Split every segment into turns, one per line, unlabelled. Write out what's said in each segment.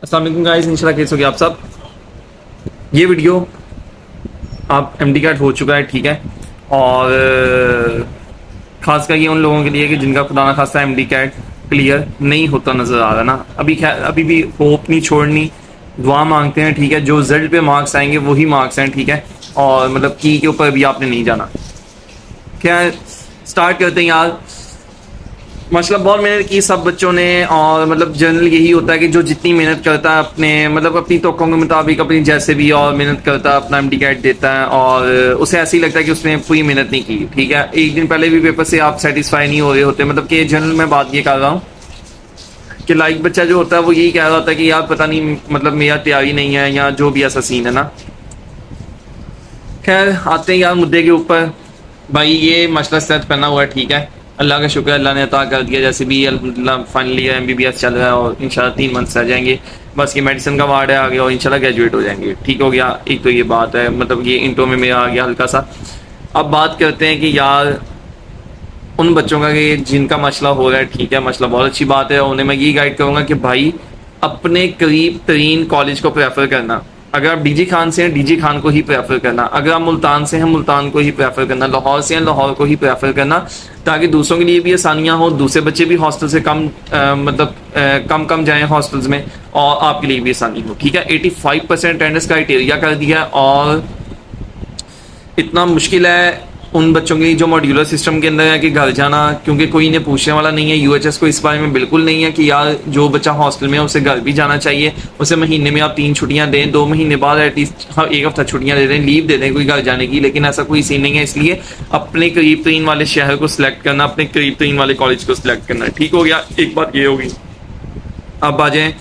अस्सलाम वालेकुम गाइस, इंशाल्लाह कैसे हो गया आप सब। ये वीडियो आप एमडी कैट हो चुका है, ठीक है। और खासकर ये उन लोगों के लिए कि जिनका खुदा ना खास्ता एमडी कैट क्लियर नहीं होता नज़र आ रहा ना, अभी भी होप नहीं छोड़नी, दुआ मांगते हैं, ठीक है। जो रिजल्ट पे मार्क्स आएंगे वही मार्क्स हैं, ठीक है। और मतलब की के ऊपर भी आपने नहीं जाना। क्या स्टार्ट करते हैं यार। माशाल्लाह बहुत मेहनत की सब बच्चों ने, और मतलब जनरल यही होता है कि जो जितनी मेहनत करता है अपने मतलब अपनी तोक़ों के मुताबिक अपनी जैसे भी और मेहनत करता है अपना एमडी कैट देता है, और उसे ऐसे ही लगता है कि उसने पूरी मेहनत नहीं की, ठीक है। एक दिन पहले भी पेपर से आप सेटिस्फाई नहीं हो रहे होते, मतलब कि जनरल मैं बात ये कर रहा हूँ कि लाइक बच्चा जो होता है वो यही कह रहा होता है कि यार पता नहीं मतलब मेरा तैयारी नहीं है या जो भी ऐसा सीन है ना। खैर आते हैं यार मुद्दे के ऊपर। भाई ये मसला सेट करना हुआ है, ठीक है। अल्लाह का शुक्र, अल्लाह ने अता कर दिया। जैसे भी अल्हम्दुलिल्लाह फाइनली एमबीबीएस चल रहा है और इंशाल्लाह 3 मंथ्स रह जाएंगे, बस ये मेडिसिन का वार्ड है आगे और इंशाल्लाह ग्रेजुएट हो जाएंगे, ठीक हो गया। एक तो ये बात है, मतलब ये इंटो में मेरा आ गया हल्का सा। अब बात करते हैं कि यार उन बच्चों का कि जिनका मसला हो रहा है, ठीक है, मसला बहुत अच्छी बात है। उन्हें मैं ये गाइड करूँगा कि भाई अपने करीब तरीन कॉलेज को प्रेफर करना। अगर आप डीजी खान से हैं, डीजी खान को ही प्रेफर करना। अगर आप मुल्तान से हैं, मुल्तान को ही प्रेफर करना। लाहौर से हैं, लाहौर को ही प्रेफर करना, ताकि दूसरों के लिए भी आसानियां हो, दूसरे बच्चे भी हॉस्टल से कम जाएं हॉस्टल्स में, और आपके लिए भी आसानी हो, ठीक है। 85% अटेंडेंस क्राइटेरिया कर दिया, और इतना मुश्किल है उन बच्चों के लिए जो मॉड्यूलर सिस्टम के अंदर है कि घर जाना, क्योंकि कोई इन्हें पूछने वाला नहीं है। यूएचएस को इस बारे में बिल्कुल नहीं है कि यार जो बच्चा हॉस्टल में है उसे घर भी जाना चाहिए। उसे महीने में आप 3 छुट्टियां दें, 2 महीने बाद एटलीस्ट एक हफ्ता छुट्टियां दे दें, लीव दे दें कोई घर जाने की, लेकिन ऐसा कोई सीन नहीं है। इसलिए अपने करीब तरीन वाले शहर को सिलेक्ट करना, अपने करीब तरीन वाले कॉलेज को सिलेक्ट करना, ठीक हो गया। एक बात ये होगी। अब आ जाए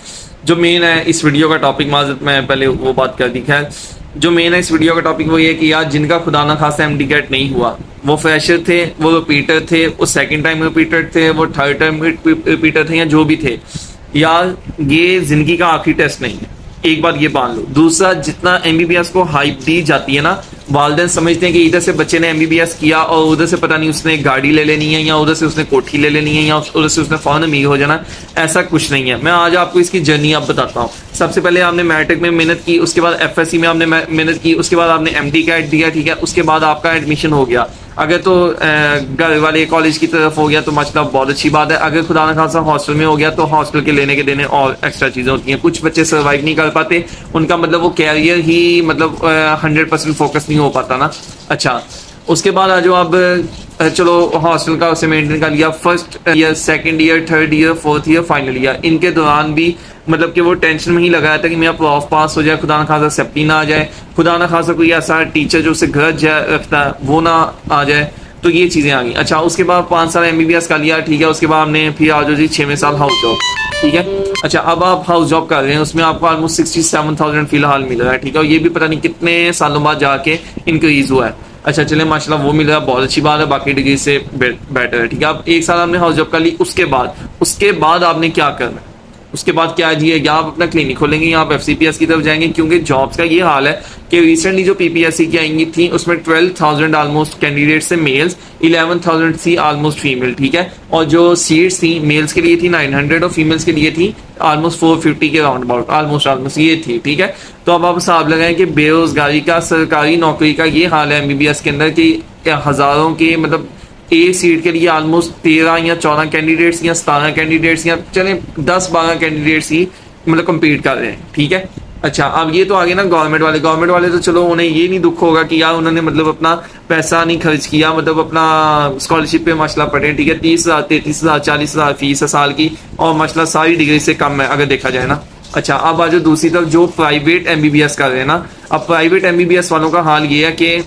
जो मेन है इस वीडियो का टॉपिक, माज़रत मैं पहले वो बात कर दी। खैर जो मेन है इस वीडियो का टॉपिक वो ये कि यार जिनका खुदा ना खासा एमडी कैट नहीं हुआ, वो फ्रेशर थे, वो रिपीटर थे, वो सेकंड टाइम रिपीटर थे, वो थर्ड टाइम रिपीटर थे, या जो भी थे, यार ये जिंदगी का आखिरी टेस्ट नहीं है, एक बात ये मान लो। दूसरा, जितना एमबीबीएस को हाइप दी जाती है ना, वालिदैन समझते हैं कि इधर से बच्चे ने एमबीबीएस किया और उधर से पता नहीं उसने गाड़ी ले लेनी है, या उधर से उसने कोठी ले लेनी है, या उधर से उसने फौरन अमीर हो जाना। ऐसा कुछ नहीं है। मैं आज आपको इसकी जर्नी आप बताता हूँ। सबसे पहले आपने मैट्रिक में मेहनत की, उसके बाद एफएससी में आपने मेहनत की, उसके बाद आपने एमडी कैट दिया, ठीक है। उसके बाद आपका एडमिशन हो गया। अगर तो घर वाले कॉलेज की तरफ हो गया तो मतलब बहुत अच्छी बात है। अगर खुदा ना खासा हॉस्टल में हो गया तो हॉस्टल के लेने के देने और एक्स्ट्रा चीज़ें होती हैं। कुछ बच्चे सर्वाइव नहीं कर पाते, उनका मतलब वो कैरियर ही मतलब 100% फोकस नहीं हो पाता ना। अच्छा, उसके बाद आ जाओ अब चलो हॉस्टल का उसे मेंटेन कर लिया। First year, second year, third year, fourth year, final year, इनके दौरान भी मतलब कि वो टेंशन में ही लगाया था कि मेरा प्रॉफ पास हो जाए, खुदा ना खासा सेप्टी ना आ जाए, खुदा ना खासा कोई ऐसा टीचर जो उसे ग्रज रखता है वो ना आ जाए। तो ये चीज़ें आ गई। अच्छा, उसके बाद 5 साल एमबीबीएस कर लिया, ठीक है। उसके बाद हमने फिर आ जाओ जी 6वें साल हाउस जॉब, ठीक है। अच्छा, अब आप हाउस जॉब कर रहे हैं, उसमें आपको ऑलमोस्ट 67,000 फिलहाल मिल रहा है, ठीक है। और ये भी पता नहीं कितने सालों बाद जाके इंक्रीज हुआ है। अच्छा चले, माशाल्लाह वो मिल रहा है, बहुत अच्छी बात है, बाकी डिग्री से बेटर है, ठीक है। अब 1 साल आपने हाउस जॉब कर ली, उसके बाद आपने क्या करना है? उसके बाद क्या है, या आप अपना क्लिनिक खोलेंगे या आप एफसीपीएस की तरफ जाएंगे, क्योंकि जॉब्स का ये हाल है कि रिसेंटली जो पीपीएससी की आएंगी थी उसमें 12,000 ऑलमोस्ट कैंडिडेट से मेल्स, 11,000 थी ऑलमोस्ट फीमेल, ठीक है। और जो सीट्स थी मेल्स के लिए थी 900 और फीमेल्स के लिए थी ऑलमोस्ट 450 के राउंड अबाउट, ऑलमोस्ट ये थी, ठीक है। तो अब आप हिसाब लगाएं कि बेरोजगारी का, सरकारी नौकरी का ये हाल है एमबीबीएस के अंदर कि हज़ारों के मतलब एक सीट के लिए ऑलमोस्ट 13 या 14 कैंडिडेट्स या 17 कैंडिडेट्स या चले 10-12 कैंडिडेट्स ही मतलब कम्पीट कर रहे हैं, ठीक है। अच्छा, अब ये तो आगे ना गवर्नमेंट वाले तो चलो उन्हें ये नहीं दुख होगा कि यार उन्होंने मतलब अपना पैसा नहीं खर्च किया, मतलब अपना स्कॉलरशिप पे मसला पड़े, ठीक है। 30,000, 33,000, 40,000 फीस है साल की, और मसला सारी डिग्री से कम है अगर देखा जाए ना। अच्छा, अब आज दूसरी तरफ जो प्राइवेट एमबीबीएस कर रहे हैं ना, अब प्राइवेट एमबीबीएस वालों का हाल ये है कि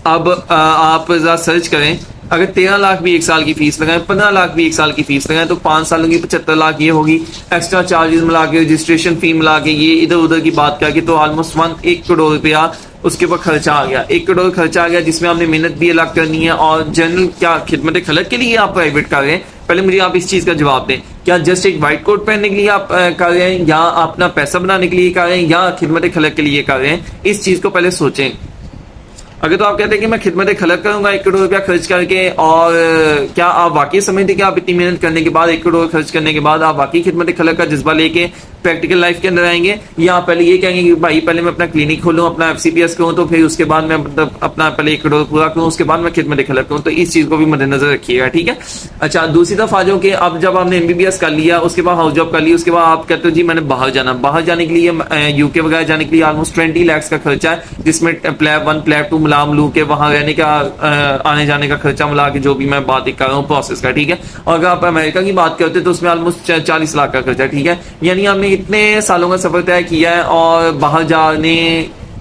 अब आप जरा सर्च करें, अगर 13 लाख भी 1 साल की फीस लगाएं, 15 लाख भी 1 साल की फीस लगाएं, तो 5 सालों की 75 लाख ये होगी। एक्स्ट्रा चार्जेस मिला के, रजिस्ट्रेशन फी मिला के, ये इधर उधर की बात करके तो ऑलमोस्ट 1 करोड़ रुपया उसके ऊपर खर्चा आ गया। 1 करोड़ खर्चा आ गया, जिसमें आपने मेहनत भी अलग करनी है। और जनरल क्या खिदमत खलक के लिए आप प्राइवेट कर रहे हैं? पहले मुझे आप इस चीज़ का जवाब दें। क्या जस्ट एक वाइट कोट पहनने के लिए आप कर रहे हैं, या अपना पैसा बनाने के लिए कर रहे हैं, या खिदमत खलक के लिए कर रहे हैं? इस चीज़ को पहले सोचें। अगर तो आप कहते हैं कि मैं खिदमत खलक करूंगा 1 करोड़ रुपया खर्च करके, और क्या आप वाकई समझते कि आप इतनी मेहनत करने के बाद 1 करोड़ खर्च करने के बाद आप वाकई खिदमत खलक का जज्बा लेके प्रैक्टिकल लाइफ के अंदर आएंगे, या आप पहले ये कहेंगे कि भाई पहले मैं अपना क्लिनिक खोलूँ, अपना FCPS करूँ, तो फिर उसके बाद मैं मतलब अपना पहले 1 करोड़ पूरा करूँ, उसके बाद मैं खिदमत खलक करूँ। तो इस चीज को भी मद्देनजर रखिएगा, ठीक है। अच्छा, दूसरी तरफ आ जाओ कि अब जब आपने MBBS कर लिया, उसके बाद हाउस जॉब कर ली, उसके बाद आप कहते हो जी मैंने बाहर जाने के लिए यूके वगैरह जाने के लिए ऑलमोस्ट 20 लाख का खर्चा है, जिसमें प्लैब 1 प्लैब 2 मिला के वहां रहने का आने जाने का खर्चा मिला के जो भी मैं बात कर रहा हूँ प्रोसेस का, ठीक है। और अगर आप अमेरिका की बात करते तो उसमें ऑलमोस्ट 40 लाख का खर्चा, ठीक है। यानी आपने इतने सालों का सफर तय किया है और बाहर जाने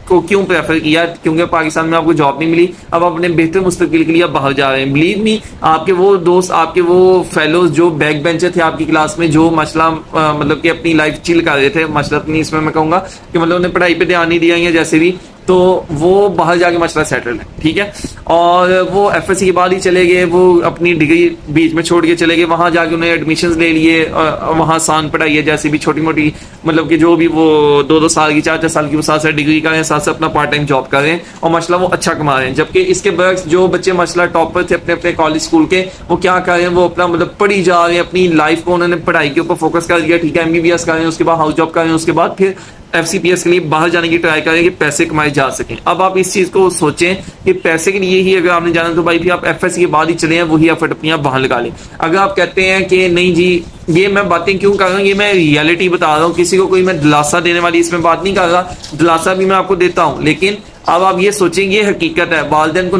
को क्यों प्रेफर किया, क्योंकि पाकिस्तान में आपको जॉब नहीं मिली, अब आप अपने बेहतर मुस्तकबिल के लिए आप बाहर जा रहे हैं। बिलीव मी, आपके वो दोस्त, आपके वो फेलोज जो बैक बेंचर थे आपकी क्लास में, जो मसला मतलब कि अपनी लाइफ चिल कर रहे थे, मसला नहीं इसमें मैं कहूंगा कि मतलब उन्हें पढ़ाई पे ध्यान नहीं दिया या जैसे भी, तो वो बाहर जाके मसला सेटल है, ठीक है। और वो FSC के बाद ही चले गए, वो अपनी डिग्री बीच में छोड़ के चले गए, वहां जाके उन्हें एडमिशन्स ले लिए, वहां आसान पढ़ाई है जैसे भी छोटी मोटी, मतलब कि जो भी वो 2-2 साल की 4-4 साल की वो साथ साथ डिग्री करें, साथ साथ अपना पार्ट टाइम जॉब करें और मसला वो अच्छा कमा रहे हैं। जबकि इसके बरक्स जो बच्चे मसला टॉपर थे अपने अपने कॉलेज स्कूल के, वो क्या कर रहे हैं, वो अपना मतलब पढ़ी जा रहे हैं, अपनी लाइफ को उन्होंने पढ़ाई के ऊपर फोकस कर दिया, ठीक है। MBBS कर रहे हैं, उसके बाद हाउस जॉब कर रहे हैं, उसके बाद फिर FCPS के लिए बाहर जाने की ट्राई करें कि पैसे कमाए जा सकें। अब आप इस चीज को सोचें कि पैसे के लिए ही अगर आपने जाना तो भाई फिर आप FSC के बाद ही चले हैं, वही एफर्ट अपनी आप बाहर लगा लें। अगर आप कहते हैं कि नहीं जी, ये मैं बातें क्यों कर रहा हूँ, ये मैं रियलिटी बता रहा हूँ, किसी को कोई मैं दिलासा देने वाली इसमें बात नहीं कर रहा, दिलासा भी मैं आपको देता हूँ, लेकिन अब आप ये सोचेंगे हकीकत है। वालिदैन को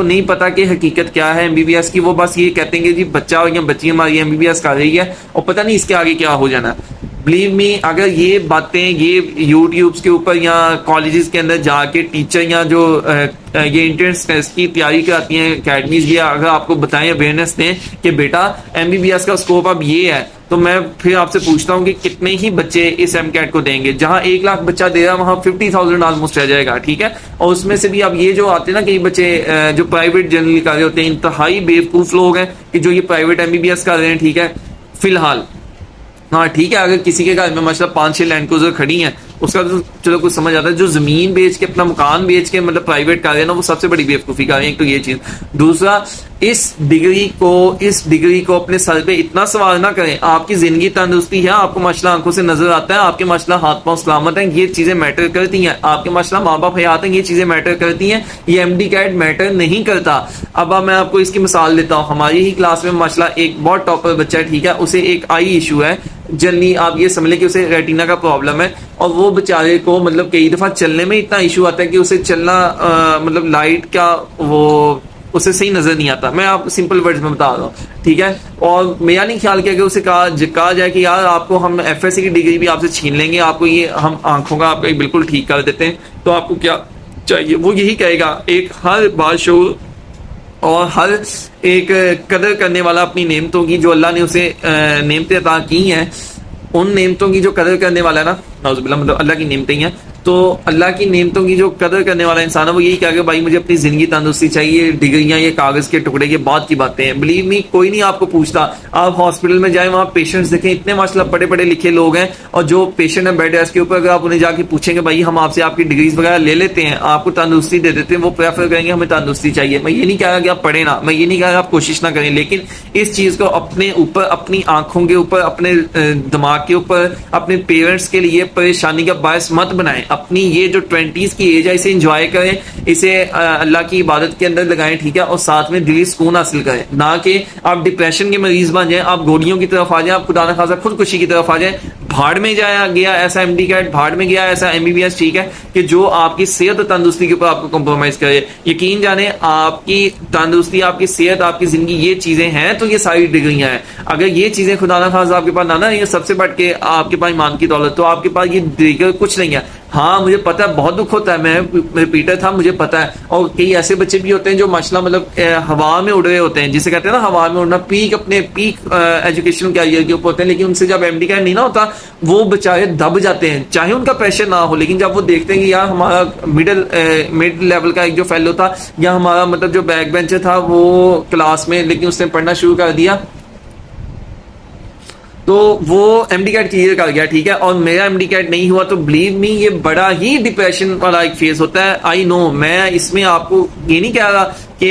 नहीं पता कि हकीकत क्या है MBBS की। वो बस ये कहते हैं कि जी बच्चा या बच्ची हमारी MBBS कर रही है और पता नहीं इसके आगे क्या हो जाना है। बिलीव मी, अगर ये बातें ये यूट्यूब्स के ऊपर या कॉलेजेस के अंदर जाके टीचर या जो ये एंट्रेंस टेस्ट की तैयारी कराती हैं अकेडमीज, ये अगर आपको बताएं, अवेयरनेस दें कि बेटा MBBS का स्कोप अब ये है, तो मैं फिर आपसे पूछता हूँ कि कितने ही बच्चे इस MCAT को देंगे। जहां 1 लाख बच्चा दे रहा है वहां 50,000 ऑलमोस्ट रह जाएगा, ठीक है। और उसमें से भी अब ये जो आते हैं ना कई बच्चे जो प्राइवेट जनरली कर रहे होते हैं, इंतहाई बेवकूफ लोग हैं कि जो ये प्राइवेट MBBS कर रहे हैं, ठीक है। फिलहाल हाँ ठीक है, अगर किसी के घर में मतलब 5-6 लैंड क्रूजर खड़ी हैं, उसका तो चलो कुछ समझ आता है। जो जमीन बेच के, अपना मकान बेच के मतलब प्राइवेट कर रहे हैं ना, वो सबसे बड़ी बेवकूफी कर रहे हैं। एक तो ये चीज, दूसरा इस डिग्री को अपने सर पे इतना सवाल ना करें। आपकी जिंदगी तंदुरुस्ती है, आपको मसला आंखों से नजर आता है, आपके मसला हाथ पांव सलामत है, ये चीजें मैटर करती हैं। आपके मसला माँ बाप हयात है, ये चीजें मैटर करती हैं। ये MD-CAT मैटर नहीं करता। अब मैं आपको इसकी मिसाल देता हूँ। हमारी ही क्लास में मसला एक बहुत टॉपर बच्चा है, ठीक है, उसे एक आई इशू है, जनरली आप ये समझ लें कि उसे रेटिना का प्रॉब्लम है, और वो बेचारे को मतलब कई दफा चलने में इतना इशू आता है कि उसे चलना मतलब लाइट का वो उसे सही नजर नहीं आता। मैं आप सिंपल वर्ड्स में बता रहा हूँ, ठीक है। और मेरा नहीं ख्याल किया कि उसे कहा जाए कि यार आपको हम FSC की डिग्री भी आपसे छीन लेंगे, आपको ये हम आंखों का आपका बिल्कुल ठीक कर देते हैं, तो आपको क्या चाहिए। वो यही कहेगा, एक हर बाशऊर और हर एक कदर करने वाला अपनी नेमतों की, जो अल्लाह ने उसे नेमतें अता की हैं, उन नेमतों की जो कदर करने वाला है ना, नाउज़ुबिल्लाह, मतलब अल्लाह की नेमतें हैं, तो अल्लाह की नेमतों की जो कदर करने वाला इंसान है वो यही कहेगा भाई मुझे अपनी जिंदगी तंदुरुस्ती चाहिए, डिग्रियां ये कागज के टुकड़े, ये बात की बातें हैं। बिलीव मी, कोई नहीं आपको पूछता। आप हॉस्पिटल में जाए, वहां पेशेंट्स देखें, इतने माशाल्लाह पढ़े पढ़े लिखे लोग हैं, और जो पेशेंट है बेड रेस्ट के ऊपर, अगर आप उन्हें जाके पूछेंगे भाई हम आपसे आपकी डिग्रीज वगैरह ले लेते हैं, आपको तंदुरुस्ती दे देते हैं, वो प्रेफर करेंगे हमें तंदुरुस्ती चाहिए। मैं ये नहीं कह रहा कि आप पढ़े ना, मैं ये नहीं कह रहा आप कोशिश ना करें, लेकिन इस चीज को अपने ऊपर, अपनी आंखों के ऊपर, अपने दिमाग के ऊपर, अपने पेरेंट्स के लिए परेशानी का बायस मत बनाएं। अपनी ये जो 20s की एज है, इसे एंजॉय करें, इसे अल्लाह की इबादत के अंदर लगाएं, ठीक है, और साथ में दिली सुकून हासिल करें। ना कि आप डिप्रेशन के मरीज बन जाएं, आप गोलियों की तरफ आ जाएं, आप खुदा न खासा खुदकुशी की तरफ आ जाएं। भाड़ में जाया गया ऐसा MD-CAT, भाड़ में गया ऐसा MBBS, ठीक है, कि जो आपकी सेहत और तंदुरुस्ती के ऊपर आपको कॉम्प्रोमाइज करे। यकीन जाने, आपकी तंदुरुस्ती, आपकी सेहत, आपकी जिंदगी, ये चीजें हैं तो ये सारी डिग्रियां हैं। अगर ये चीजें खुदा न खासा आपके पास ना ये सबसे बढ़ के आपके पास ईमान की दौलत, तो आपके पास ये डिग्री कुछ नहीं है। हाँ मुझे पता है, बहुत दुख होता है, मैं रिपीटर था, मुझे पता है। और कई ऐसे बच्चे भी होते हैं जो माशाल्लाह मतलब हवा में उड़ रहे होते हैं, जिसे कहते हैं ना हवा में उड़ना, अपने पीक एजुकेशन कैरियर के ऊपर होते हैं, लेकिन उनसे जब MD-CAT नहीं ना होता, वो बेचारे दब जाते हैं, चाहे उनका प्रेशर ना हो। लेकिन जब वो देखते हैं कि यार हमारा मिड लेवल का एक जो फेलो था, या हमारा मतलब जो बैक बेंचर था वो क्लास में, लेकिन उसने पढ़ना शुरू कर दिया, तो वो MD-CAT क्लियर कर गया, ठीक है, और मेरा MD-CAT नहीं हुआ, तो बिलीव मी ये बड़ा ही डिप्रेशन वाला एक फेज होता है। आई नो, मैं इसमें आपको ये नहीं कह रहा कि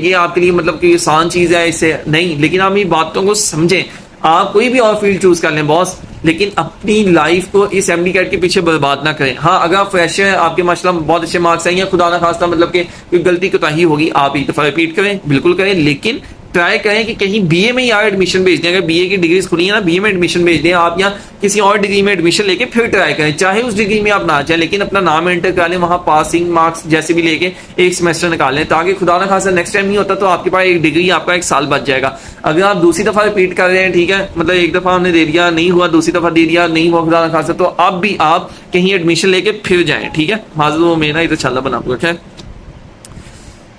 ये आपके लिए मतलब कि आसान चीज है, इससे नहीं, लेकिन आप ये बातों को समझें। आप कोई भी और फील्ड चूज कर लें बॉस, लेकिन अपनी लाइफ को इस एमडी कैट के पीछे बर्बाद ना करें। हाँ, अगर आप फ्रेश हैं, आपके माशाल्लाह बहुत अच्छे मार्क्स आएंगे, खुदा ना खास्ता मतलब कि कोई गलती कोताही होगी, आप एक दफा रिपीट करें, बिल्कुल करें, लेकिन ट्राई करें कि कहीं बीए में यार एडमिशन भेज दें। अगर बीए की डिग्रीज खुली है ना, बीए में एडमिशन भेज दें, आप यहाँ किसी और डिग्री में एडमिशन लेके फिर ट्राई करें, चाहे उस डिग्री में आप ना चाहें, लेकिन अपना नाम एंटर कर लें, वहां पासिंग मार्क्स जैसे भी लेके एक सेमेस्टर निकाल लें, ताकि खुदा ना खासा नेक्स्ट टाइम नहीं होता तो आपके पास एक डिग्री, आपका एक साल बच जाएगा। अगर आप दूसरी दफा रिपीट कर रहे हैं, ठीक है, मतलब एक दफा हमने दे दिया नहीं हुआ, दूसरी दफा दे दिया नहीं हुआ खुदा ना खासा, तो अब भी आप कहीं एडमिशन लेके फिर जाएं, ठीक है। हाजिर वो मेरा इधर छाला बना हुआ है।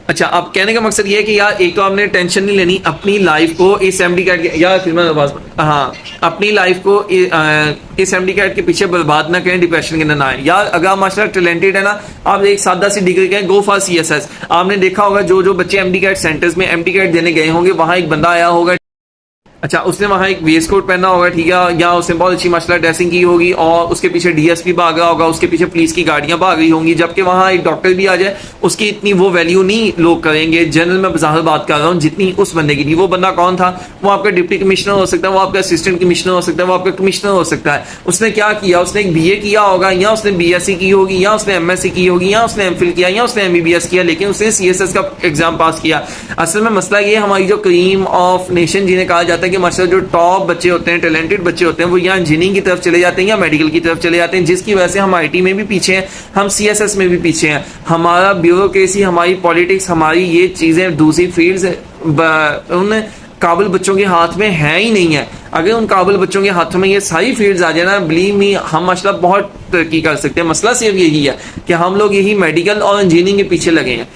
अच्छा, अब कहने का मकसद ये है कि यार एक तो आपने टेंशन नहीं लेनी अपनी लाइफ को इस एमडी कैट के, यार फिर मैं हाँ, अपनी लाइफ को इस एमडी कैट के पीछे बर्बाद ना करें, डिप्रेशन के अंदर ना आए। यार अगर आप माशाल्लाह टैलेंटेड है ना, आप एक सादा सी डिग्री करें, गो फॉर सीएसएस। आपने देखा होगा जो जो बच्चे एमडी कैट सेंटर्स में एमडी कैट देने गए होंगे, वहां एक बंदा आया होगा, अच्छा, उसने वहां एक वेस्ट कोट पहना होगा, ठीक है, या उसने बहुत अच्छी माशाल्लाह ड्रेसिंग की होगी और उसके पीछे डीएसपी भाग रहा होगा, उसके पीछे पुलिस की गाड़ियां भाग रही होंगी, जबकि वहां एक डॉक्टर भी आ जाए, उसकी इतनी वो वैल्यू नहीं लोग करेंगे। जनरल में बाहर बात कर रहा हूँ, जितनी उस बंदे की थी। वो बंदा कौन था? वो आपका डिप्टी कमिश्नर हो सकता है, वो आपका असिस्टेंट कमिश्नर हो सकता है, वो आपका कमिश्नर हो सकता है। उसने क्या किया? उसने एक बीए किया होगा, या उसने बीएससी की होगी, या उसने एमएससी की होगी, या उसने एमफिल किया, या उसने एमबीबीएस किया, लेकिन उसने सीएसएस का एग्जाम पास किया। असल में मसला ये, हमारी जो क्रीम ऑफ नेशन जिन्हें कहा जाता है कि माशाल्लाह जो टॉप बच्चे होते हैं, टैलेंटेड बच्चे होते हैं, वो या इंजीनियरिंग की तरफ चले जाते हैं या मेडिकल की तरफ चले जाते हैं, जिसकी वजह से हम आईटी में भी पीछे हैं, हम सीएसएस में भी पीछे हैं। हमारा ब्यूरोक्रेसी, हमारी पॉलिटिक्स, हमारी ये चीजें दूसरी फील्ड्स उन काबिल बच्चों के हाथ में है ही नहीं है। अगर उन काबिल बच्चों के हाथों में ये सारी फील्ड्स आ जाए ना, बिलीव मी, हम माशाल्लाह बहुत तरक्की कर सकते हैं। मसला सिर्फ यही है कि हम लोग यही मेडिकल और इंजीनियरिंग के पीछे लगे हैं।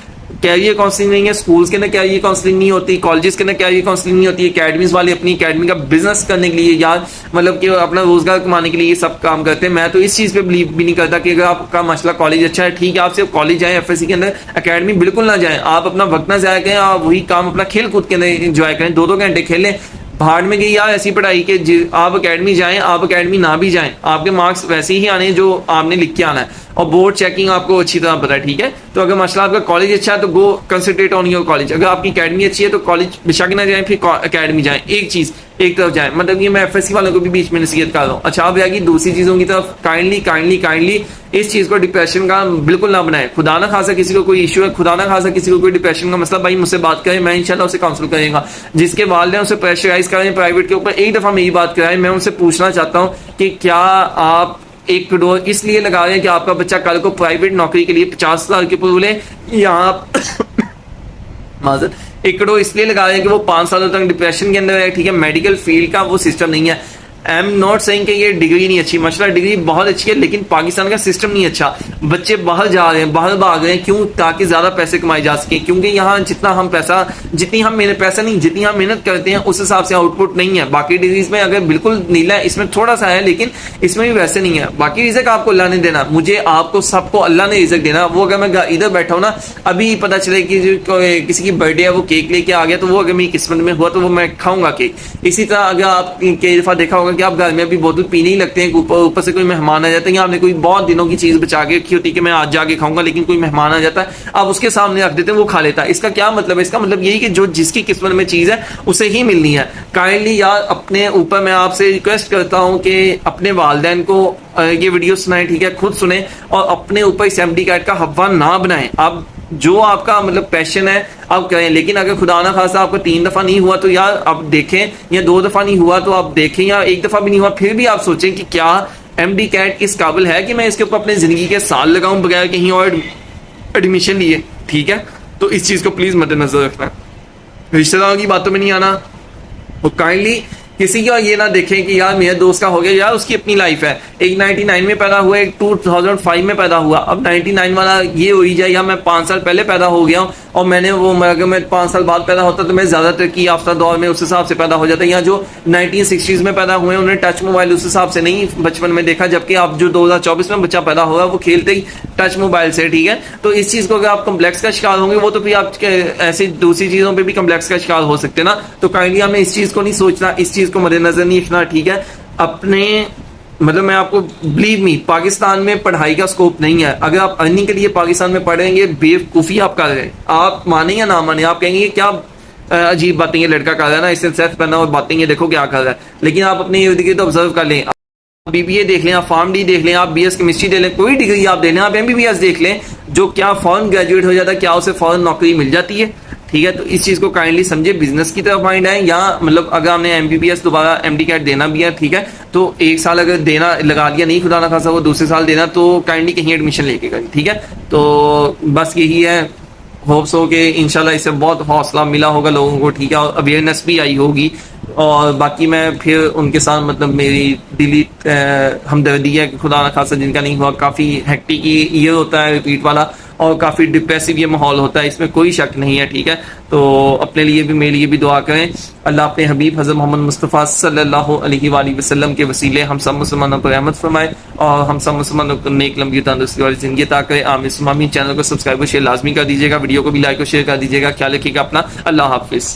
कैरियर काउंसलिंग नहीं है, स्कूल्स के अंदर कैरियर काउंसलिंग नहीं होती, कॉलेजेस के अंदर कैरियर काउंसलिंग नहीं होती, एकेडमीज वाले अपनी एकेडमी का बिजनेस करने के लिए या मतलब कि अपना रोजगार कमाने के लिए ये सब काम करते हैं। मैं तो इस चीज पे बिलीव भी नहीं करता कि अगर आपका मसला कॉलेज अच्छा है, ठीक है, आप सिर्फ कॉलेज जाएं, एफएससी के अंदर, एकेडमी बिल्कुल ना जाएं। आप अपना वक्त ना जाया करें, आप वही काम अपना खेल कूद के अंदर इंजॉय करें, 2-2 घंटे खेलें। भाड़ में गई यार ऐसी पढ़ाई के आप एकेडमी जाएं, आप एकेडमी ना भी जाएं, आपके मार्क्स वैसे ही आने जो आपने लिख के आना है, और बोर्ड चेकिंग आपको अच्छी तरह पता है, ठीक है। तो अगर माशाल्लाह आपका कॉलेज अच्छा है तो गो कंसंट्रेट ऑन योर कॉलेज। अगर आपकी एकेडमी अच्छी है तो कॉलेज बेशक ना जाएं, फिर एकेडमी जाएं, एक चीज एक तरफ जाएं। मतलब ये मैं एफएससी वालों को भी बीच में नसीहत कर रहा हूँ। अच्छा, अब आएगी दूसरी चीजों की तरफ। काइंडली इस चीज को डिप्रेशन का बिल्कुल ना बनाए। खुदा ना खासा किसी को कोई इशू है, खुदा ना खासा किसी को कोई डिप्रेशन का मसला, भाई मुझसे बात करें, मैं इंशाल्लाह उसे काउंसिल करेगा। जिसके वालिदैन उसे प्रेशराइज करें प्राइवेट के ऊपर, एक दफा मेरी बात कराएं। मैं उनसे पूछना चाहता हूँ कि क्या आप एक करोड़ इसलिए लगा रहे हैं कि आपका बच्चा कल को प्राइवेट नौकरी के लिए 50,000 के ऊपर बोले, या आप माजर 1 करोड़ इसलिए लगा रहे हैं कि वो 5 सालों तक डिप्रेशन के अंदर है, ठीक है। मेडिकल फील्ड का वो सिस्टम नहीं है। आई एम नॉट सेइंग कि ये डिग्री नहीं अच्छी, माशाल्लाह डिग्री बहुत अच्छी है, लेकिन पाकिस्तान का सिस्टम नहीं अच्छा। बच्चे बाहर जा रहे हैं, बाहर भाग रहे हैं, क्यों? ताकि ज्यादा पैसे कमाए जा सके, क्योंकि यहाँ जितनी हम जितनी हम मेहनत करते हैं उस हिसाब से आउटपुट नहीं है। बाकी डिग्रीज में अगर बिल्कुल नीला है, इसमें थोड़ा सा है, लेकिन इसमें भी वैसे नहीं है। बाकी रिजक आपको अल्लाह ने देना, मुझे आपको सबको अल्लाह ने रिजक देना। वो अगर मैं इधर बैठा हूँ ना, अभी पता चले कि किसी की बर्थडे है, वो केक लेके आ गया, तो वो अगर मेरी किस्मत में हुआ तो वो मैं खाऊंगा केक। इसी तरह अगर आप कई दफा देखा होगा कि आप घर में अभी बोतल पीने ही लगते हैं, ऊपर से कोई मेहमान आ जाता है, या आपने कोई बहुत दिनों की चीज बचा के रखी होती है कि मैं आज जाके खाऊंगा, लेकिन कोई मेहमान आ जाता है, आप उसके सामने रख देते हैं, वो खा लेता है। इसका क्या मतलब है? इसका मतलब यही कि जो जिसकी किस्मत में चीज है उसे ही मिलनी है। काइंडली यार अपने ऊपर मैं आपसे रिक्वेस्ट करता हूं कि अपने वालिदैन को ये वीडियो सुनाएं, ठीक है, खुद सुने और अपने ऊपर इस एमडी कैट का हवा ना बनाएं। आप जो आपका मतलब पैशन है आप करें, लेकिन अगर खुदा ना खासा आपको 3 दफा नहीं हुआ तो यार आप देखें, या 2 दफा नहीं हुआ तो आप देखें, या 1 दफा भी नहीं हुआ फिर भी आप सोचें कि क्या एमडी कैट इस काबिल है कि मैं इसके ऊपर अपने जिंदगी के साल लगाऊं बगैर कहीं और एडमिशन लिए, ठीक है। तो इस चीज को प्लीज मद्देनजर रखना, रिश्तेदारों की बातों में नहीं आना। और काइंडली किसी का ये ना देखें कि यार मेरे दोस्त का हो गया, यार उसकी अपनी लाइफ है। एक 99 में पैदा हुआ, एक 2005 में पैदा हुआ, अब 99 वाला ये हो ही जाए, या मैं 5 साल पहले पैदा हो गया हूँ और मैंने वो, अगर मैं 5 साल बाद पैदा होता तो मैं ज्यादा तरक्की याफ्ता दौर में उस हिसाब से पैदा हो जाता। या जो 1960s में पैदा हुए उन्हें टच मोबाइल उस हिसाब से नहीं बचपन में देखा, जबकि अब जो 2024 में बच्चा पैदा होगा वो खेलते ही टच मोबाइल से, ठीक है। तो इस चीज को अगर आप कम्प्लेक्स का शिकार होंगे, वो तो फिर आप ऐसी दूसरी चीजों पर भी कम्प्लेक्स का शिकार हो सकते हैं ना। तो काइंडली हमें इस चीज को नहीं सोचना, इस चीज को मद्देनजर नहीं रखना, ठीक है। अपने मतलब मैं आपको बिलीव मी, पाकिस्तान में पढ़ाई का स्कोप नहीं है। अगर आप अर्निंग के लिए पाकिस्तान में पढ़ेंगे, बेवकूफ़ी आप कर रहे हैं। आप माने या ना माने, आप कहेंगे क्या अजीब बातें ये लड़का कर रहा है ना, इससे सेल्फ करना और बातें ये देखो क्या कर रहा है, लेकिन आप अपने इर्द गिर्द ऑब्जर्व कर लें। बीबीए देख लें, आप फार्म डी देख लें, आप बीएस केमिस्ट्री देख लें, कोई डिग्री आप देख लें, आप एमबीबीएस देख लें, जो क्या फौरन ग्रेजुएट हो जाता है, क्या उसे फौरन नौकरी मिल जाती है। ठीक है, तो इस चीज़ को काइंडली समझे, बिजनेस की तरफ माइंड है, या मतलब अगर हमने एमबीबीएस दोबारा एमडी कैट देना भी है, ठीक है, तो एक साल अगर देना लगा लिया, नहीं खुदा ना खासा वो दूसरे साल देना, तो काइंडली कहीं एडमिशन लेके करें। ठीक है, तो बस यही है, होप्स हो कि इंशाल्लाह इससे बहुत हौसला मिला होगा लोगों को। ठीक है, और अवेयरनेस भी आई होगी। और बाकी मैं फिर उनके साथ मतलब मेरी दिली हमदर्दी है कि खुदा न खासा जिनका नहीं हुआ, काफ़ी हेक्टिक ईयर होता है रिपीट वाला, और काफ़ी डिप्रेसिव ये माहौल होता है, इसमें कोई शक नहीं है। ठीक है, तो अपने लिए भी मेरे लिए भी दुआ करें। अल्लाह अपने हबीब हज़रत मोहम्मद मुस्तफ़ा सल्लल्लाहु अलैहि वसल्लम के वसीले हम सब मुसलमानों पर रहमत फरमाए, और हम सब मुसलमानों को नेक लंबी तंदुरुस्ती वाली ज़िंदगी अता करे। आमीन। चैनल को सब्सक्राइब और शेयर लाजमी कर दीजिएगा, वीडियो को भी लाइक और शेयर कर दीजिएगा। ख्याल रखिएगा अपना। अल्लाह हाफिज़।